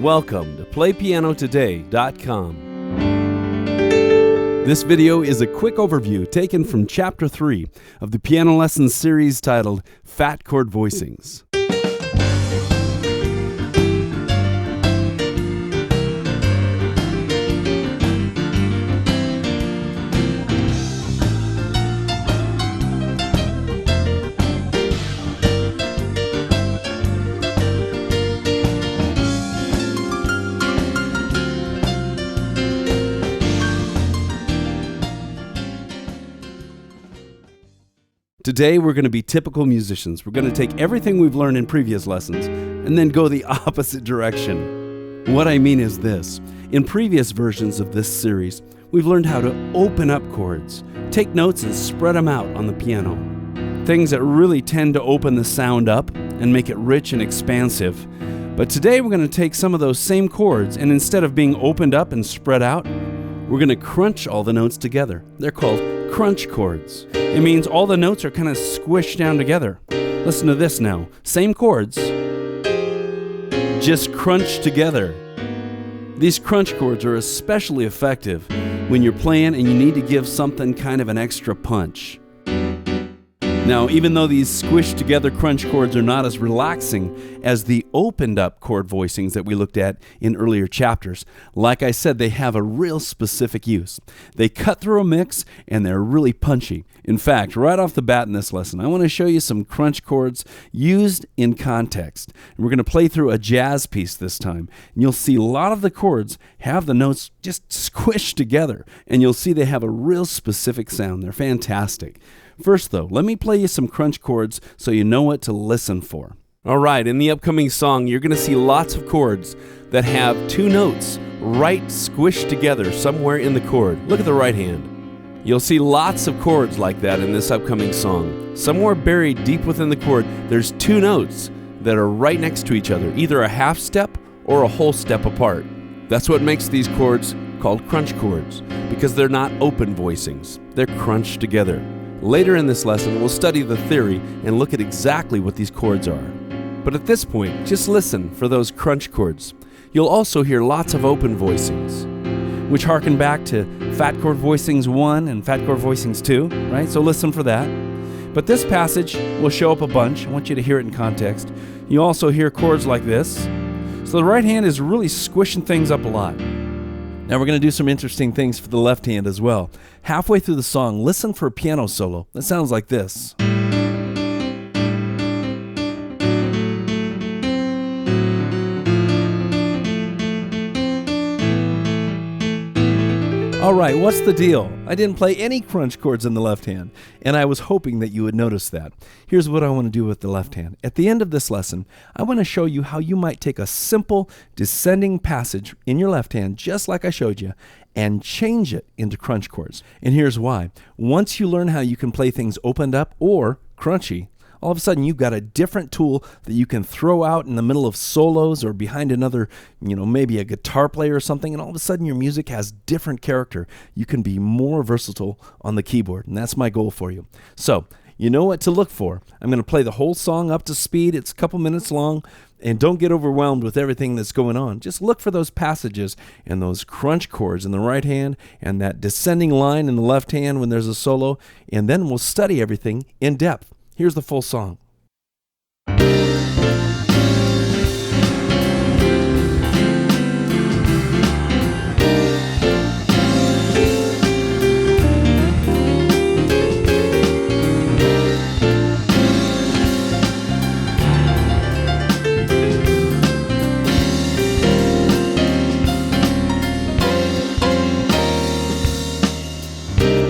Welcome to PlayPianoTODAY.com. This video is a quick overview taken from Chapter 3 of the piano lesson series titled Phat chord voicings. Today we're going to be typical musicians. We're going to take everything we've learned in previous lessons and then go the opposite direction. What I mean is this. In previous versions of this series, we've learned how to open up chords, take notes and spread them out on the piano. Things that really tend to open the sound up and make it rich and expansive. But today we're going to take some of those same chords and instead of being opened up and spread out, we're going to crunch all the notes together. They're called crunch chords. It means all the notes are kind of squished down together. Listen to this now. Same chords, just crunched together. These crunch chords are especially effective when you're playing and you need to give something kind of an extra punch. Now, even though these squished together crunch chords are not as relaxing as the opened up chord voicings that we looked at in earlier chapters, like I said, they have a real specific use. They cut through a mix and they're really punchy. In fact, right off the bat in this lesson, I want to show you some crunch chords used in context. And we're going to play through a jazz piece this time. And you'll see a lot of the chords have the notes just squished together. And you'll see they have a real specific sound. They're fantastic. First though, let me play you some crunch chords so you know what to listen for. Alright, in the upcoming song, you're going to see lots of chords that have two notes right squished together somewhere in the chord. Look at the right hand. You'll see lots of chords like that in this upcoming song. Somewhere buried deep within the chord, there's two notes that are right next to each other, either a half step or a whole step apart. That's what makes these chords called crunch chords, because they're not open voicings. They're crunched together. Later in this lesson, we'll study the theory and look at exactly what these chords are. But at this point, just listen for those crunch chords. You'll also hear lots of open voicings, which harken back to Phat chord voicings 1 and Phat chord voicings 2, right? So listen for that. But this passage will show up a bunch. I want you to hear it in context. You also hear chords like this. So the right hand is really squishing things up a lot. Now we're going to do some interesting things for the left hand as well. Halfway through the song, listen for a piano solo that sounds like this. Alright, what's the deal? I didn't play any crunch chords in the left hand, and I was hoping that you would notice that. Here's what I want to do with the left hand. At the end of this lesson, I want to show you how you might take a simple descending passage in your left hand, just like I showed you, and change it into crunch chords. And here's why. Once you learn how you can play things opened up or crunchy, all of a sudden you've got a different tool that you can throw out in the middle of solos or behind another, maybe a guitar player or something, and all of a sudden your music has different character. You can be more versatile on the keyboard, and that's my goal for you. So, you know what to look for. I'm going to play the whole song up to speed. It's a couple minutes long, and don't get overwhelmed with everything that's going on. Just look for those passages and those crunch chords in the right hand and that descending line in the left hand when there's a solo, and then we'll study everything in depth. Here's the full song.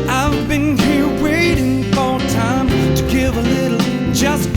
I've been here waiting for time to give a little, just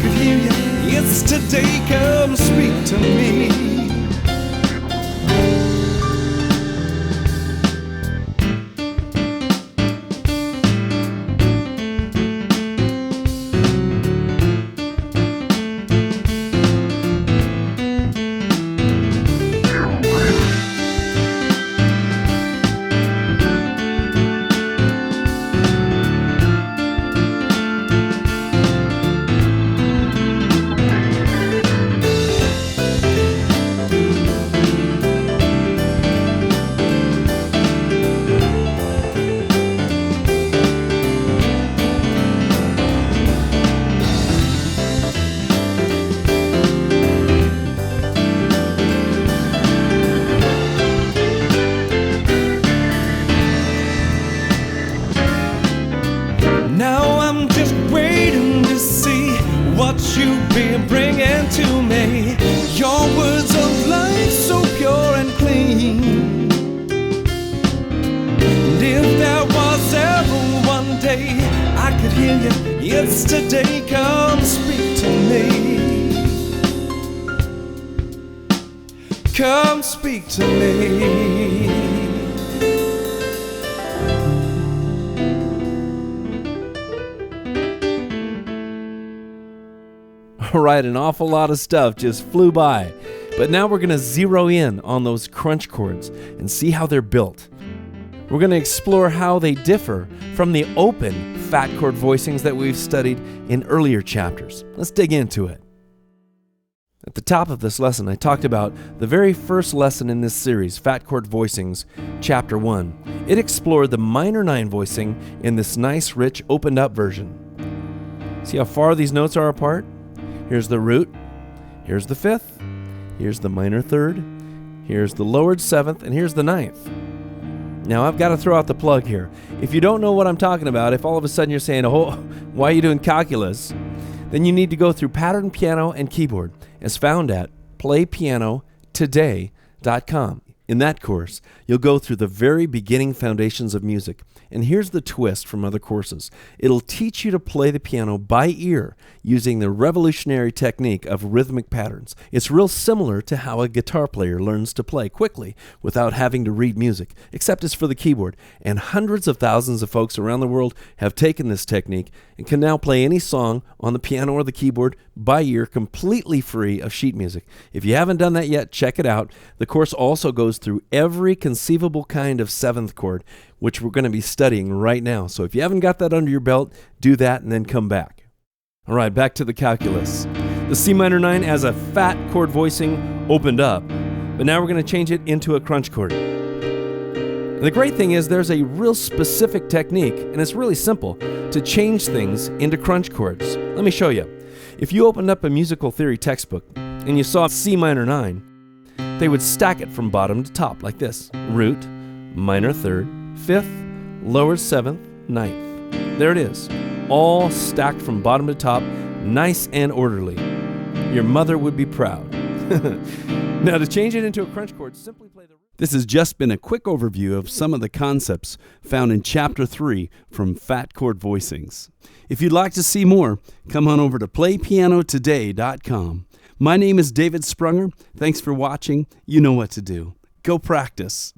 could hear you yesterday. Come speak to me. Now I'm just waiting to see what you've been bringing to me. Your words of life so pure and clean. And if there was ever one day I could hear you yesterday, come speak to me. Come speak to me. All right, an awful lot of stuff just flew by. But now we're going to zero in on those crunch chords and see how they're built. We're going to explore how they differ from the open Phat chord voicings that we've studied in earlier chapters. Let's dig into it. At the top of this lesson, I talked about the very first lesson in this series, Phat chord voicings, chapter 1. It explored the minor 9 voicing in this nice, rich, opened up version. See how far these notes are apart? Here's the root, here's the 5th, here's the minor 3rd, here's the lowered 7th, and here's the 9th. Now I've got to throw out the plug here. If you don't know what I'm talking about, if all of a sudden you're saying, oh, why are you doing calculus? Then you need to go through pattern piano and keyboard, as found at PlayPianoTODAY.com. In that course, you'll go through the very beginning foundations of music. And here's the twist from other courses. It'll teach you to play the piano by ear using the revolutionary technique of rhythmic patterns. It's real similar to how a guitar player learns to play quickly without having to read music, except it's for the keyboard. And hundreds of thousands of folks around the world have taken this technique and can now play any song on the piano or the keyboard by ear, completely free of sheet music. If you haven't done that yet, check it out. The course also goes through every conceivable kind of 7th chord, which we're going to be studying right now. So if you haven't got that under your belt, do that and then come back. All right, back to the calculus. The C minor 9 as a Phat chord voicing opened up, but now we're going to change it into a crunch chord. And the great thing is there's a real specific technique, and it's really simple, to change things into crunch chords. Let me show you. If you opened up a musical theory textbook and you saw C minor 9, they would stack it from bottom to top like this. Root, minor 3rd, 5th, lower 7th, 9th. There it is, all stacked from bottom to top, nice and orderly. Your mother would be proud. Now to change it into a crunch chord, simply play the... This has just been a quick overview of some of the concepts found in Chapter 3 from Phat chord voicings. If you'd like to see more, come on over to PlayPianoTODAY.com. My name is David Sprunger. Thanks for watching. You know what to do. Go practice.